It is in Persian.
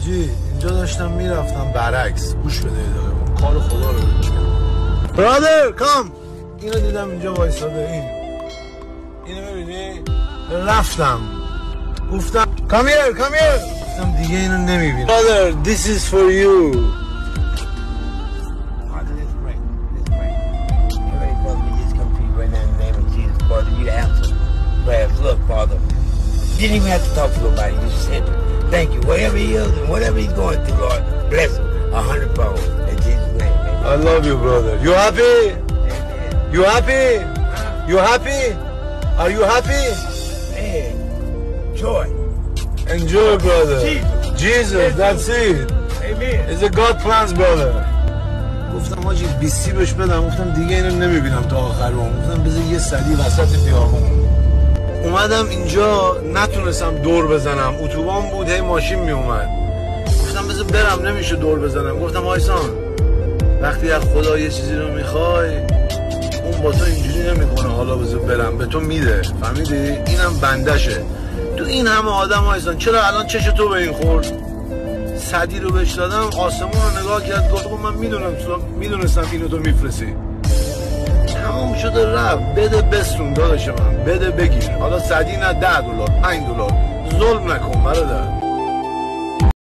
حاجی اینجا داشتم میرفتم برعکس گوش بده دادم کار خدا رو بکنم. برادر کام اینو دیدم اینجا وایساده اینو ببینی رفتم گفتم کام هیر گفتم دیگه اینو نمیبینم. برادر this is for you. You answered prayers. Look, Father, you didn't even have to talk to nobody. You just said, thank you. Wherever he is and whatever he's going through, Lord, bless him 100-fold. In Jesus' name, amen. I love you, brother. You happy? Amen. You happy? You happy? Are you happy? Man, joy. Enjoy, brother. Jesus. That's it. Amen. It's a God plans, brother. گفتم حاجی 20 بهش بدم گفتم دیگه اینو نمیبینم تا آخر عمر. گفتم بذار یه سری وسط بیابون. اومدم اینجا نتونستم دور بزنم اتوبان بود هی ماشین میومد گفتم بذار برم نمیشه دور بزنم گفتم آیسان وقتی از خدا یه چیزی رو میخوای اون با تو اینجوری نمیکنه حالا بذار برم به تو میده فهمیدی اینم بندشه تو این همه آدم آیسان چرا الان چش تو به این خورد صدی رو بهش دادم آسمون رو نگاه کرد گفت من میدونستم اینو تو میفرستی تمام شده رفت بده بستون داداش من بده بگیر حالا صدی نه $10 $5 ظلم نکن برادر